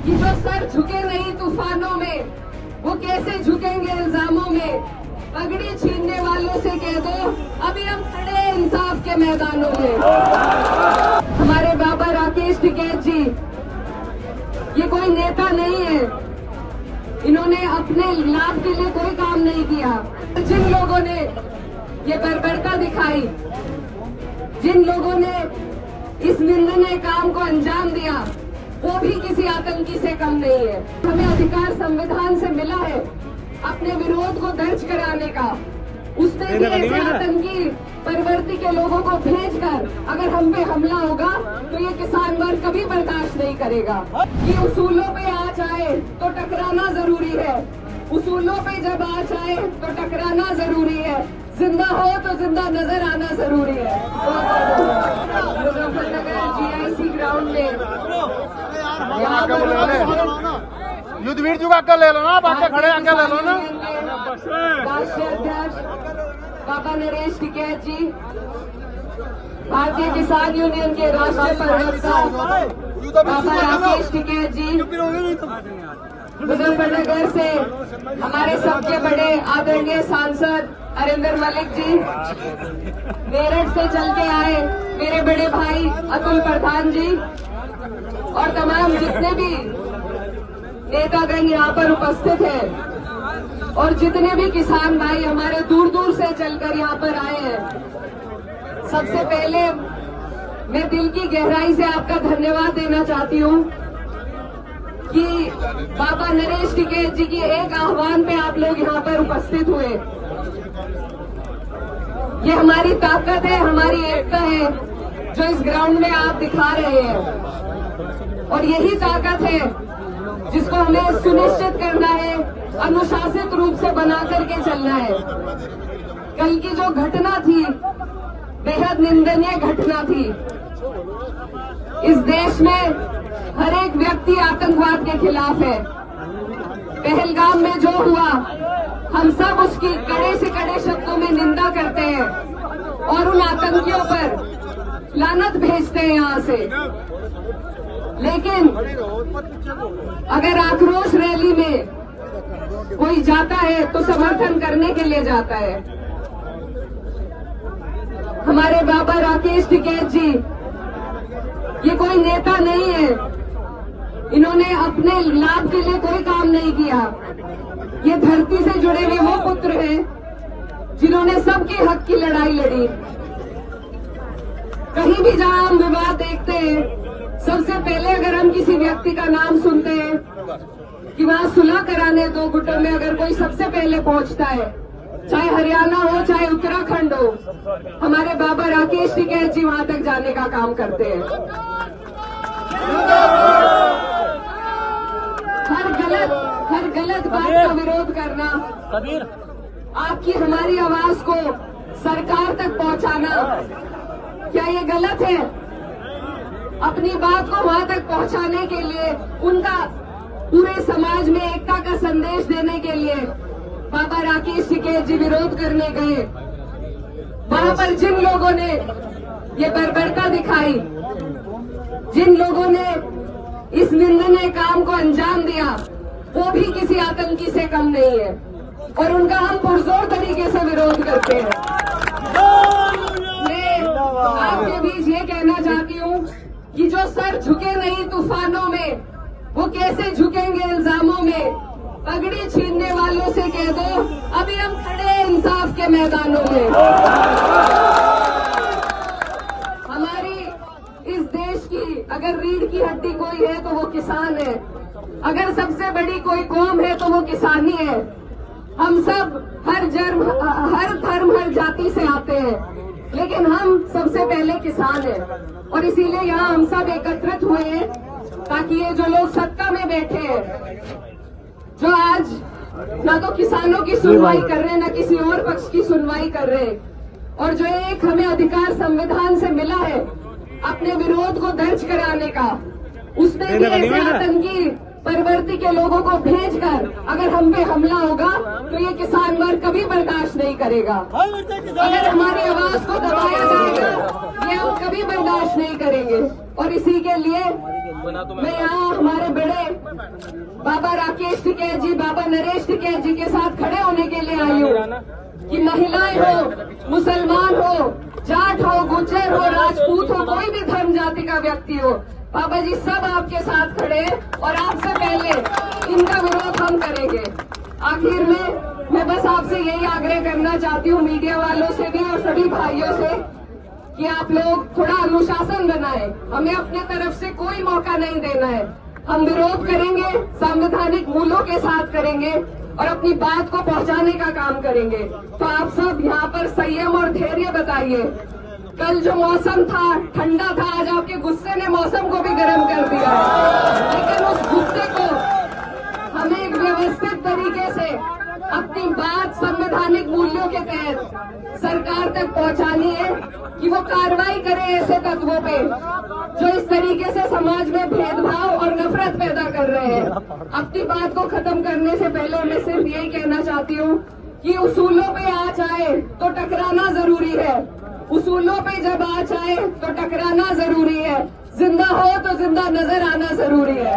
कि जो सर झुके नहीं तूफानों में, वो कैसे झुकेंगे इल्जामों में। पगड़ी छीनने वालों से कह दो, अभी हम खड़े हैं इंसाफ के मैदानों में। हमारे बाबा राकेश टिकैत जी, ये कोई नेता नहीं है, इन्होंने अपने लाभ के लिए कोई काम नहीं किया। जिन लोगों ने ये बर्बरता दिखाई, जिन लोगों ने इस निंदनीय काम को अंजाम दिया, वो भी किसी आतंकी से कम नहीं है। हमें अधिकार संविधान से मिला है अपने विरोध को दर्ज कराने का। उसने भी ऐसे आतंकी प्रवृत्ति के लोगों को भेजकर अगर हम पे हमला होगा तो ये किसान वर्ग कभी बर्दाश्त नहीं करेगा। कि उसूलों पे आ जाए तो टकराना जरूरी है, उसूलों पे जब आ जाए तो टकराना जरूरी है, जिंदा हो तो जिंदा नजर आना जरूरी है। मुजफ्फरनगर GIC ग्राउंड में युद्धवीर जुगा कर ले लो ना, बाकी खड़े आके ले लो ना। राष्ट्रीय अध्यक्ष बाबा नरेश टिकैत जी, भारतीय किसान यूनियन के राष्ट्रीय प्रवक्ता बाबा राकेश टिकैत जी, मुजफ्फरनगर से हमारे सबके बड़े आदरणीय सांसद अरिंदर मलिक जी, मेरठ से चल के आए मेरे बड़े भाई अतुल प्रधान जी, और तमाम जितने भी नेतागण यहाँ पर उपस्थित हैं, और जितने भी किसान भाई हमारे दूर दूर से चलकर यहाँ पर आए हैं। सबसे पहले मैं दिल की गहराई से आपका धन्यवाद देना चाहती हूँ कि बाबा नरेश टिकैत जी की एक आह्वान पे आप लोग यहाँ पर उपस्थित हुए। ये हमारी ताकत है, हमारी एकता है जो इस ग्राउंड में आप दिखा रहे हैं, और यही ताकत है जिसको हमें सुनिश्चित करना है, अनुशासित रूप से बना करके चलना है। कल की जो घटना थी बेहद निंदनीय घटना थी। इस देश में हर एक व्यक्ति आतंकवाद के खिलाफ है। पहलगाम में जो हुआ, हम सब उसकी कड़े से कड़े शब्दों में निंदा करते हैं और उन आतंकियों पर लानत भेजते हैं यहाँ से। लेकिन अगर आक्रोश रैली में कोई जाता है तो समर्थन करने के लिए जाता है। हमारे बाबा राकेश टिकैत जी, ये कोई नेता नहीं है, इन्होंने अपने लाभ के लिए कोई काम नहीं किया। ये धरती से जुड़े हुए वो पुत्र हैं जिन्होंने सबके हक की लड़ाई लड़ी। कहीं भी जहां हम विवाद देखते हैं, सबसे पहले अगर हम किसी व्यक्ति का नाम सुनते हैं कि वहां सुलह कराने दो गुटों में अगर कोई सबसे पहले पहुंचता है, चाहे हरियाणा हो चाहे उत्तराखंड हो, हमारे बाबा राकेश टिकैत जी वहां तक जाने का काम करते हैं। हर गलत बात का विरोध करना, आपकी हमारी आवाज को सरकार तक पहुंचाना, क्या ये गलत है? अपनी बात को वहां तक पहुंचाने के लिए, उनका पूरे समाज में एकता का संदेश देने के लिए बाबा राकेश टिकैत जी विरोध करने गए। वहां पर जिन लोगों ने ये बर्बरता दिखाई, जिन लोगों ने इस निंदनीय काम को अंजाम दिया, वो भी किसी आतंकी से कम नहीं है, और उनका हम पुरजोर तरीके से विरोध करते हैं। मैं आपके बीच ये कहना चाहती हूँ कि जो सर झुके नहीं तूफानों में, वो कैसे झुकेंगे इल्जामों में। पगड़ी छीनने वालों से कह दो, अभी हम खड़े हैं इंसाफ के मैदानों में। हमारी इस देश की अगर रीढ़ की हड्डी कोई है तो वो किसान है। अगर सबसे बड़ी कोई कौम है तो वो किसानी है। हम सब हर धर्म हर जाति से आते हैं, लेकिन हम सबसे पहले किसान हैं, और इसीलिए यहाँ हम सब एकत्रित हुए हैं ताकि ये जो लोग सत्ता में बैठे हैं, जो आज ना तो किसानों की सुनवाई कर रहे हैं ना किसी और पक्ष की सुनवाई कर रहे हैं, और जो एक हमें अधिकार संविधान से मिला है अपने विरोध को दर्ज कराने का, उसमें भी ऐसे आतंकी परवर्ती के लोगों को भेजकर अगर हम पे हमला होगा तो ये किसान वर्ग कभी बर्दाश्त नहीं करेगा। अगर हमारी आवाज को दबाया जाएगा ये हम कभी बर्दाश्त नहीं करेंगे। और इसी के लिए मैं यहाँ हमारे बड़े बाबा राकेश टिकैत जी, बाबा नरेश टिकैत जी के साथ खड़े होने के लिए आई हूँ कि महिलाएं हो, मुसलमान हो, जाट हो, गुज्जर हो, राजपूत हो, कोई भी धर्म जाति का व्यक्ति हो, बाबा जी सब आपके साथ खड़े हैं और आपसे पहले इनका विरोध हम करेंगे। आखिर में मैं बस आपसे यही आग्रह करना चाहती हूँ, मीडिया वालों से भी और सभी भाइयों से, कि आप लोग थोड़ा अनुशासन बनाएं। हमें अपने तरफ से कोई मौका नहीं देना है। हम विरोध करेंगे, संवैधानिक मूल्यों के साथ करेंगे और अपनी बात को पहुंचाने का काम करेंगे। तो आप सब यहाँ पर संयम और धैर्य बताइए। कल जो मौसम था ठंडा था, आज आपके गुस्से ने मौसम को भी गर्म कर दिया है। लेकिन उस गुस्से को हमें एक व्यवस्थित तरीके से अपनी बात संवैधानिक मूल्यों के तहत सरकार तक पहुंचानी है कि वो कार्रवाई करे ऐसे तत्वों पे जो इस तरीके से समाज में भेदभाव और नफरत पैदा कर रहे हैं। अपनी बात को खत्म करने से पहले मैं सिर्फ यही कहना चाहती हूँ कि उसूलों पे आज आए तो टकराना जरूरी है। उसूलों पे जब आज आए तो टकराना जरूरी है। जिंदा हो तो जिंदा नजर आना जरूरी है।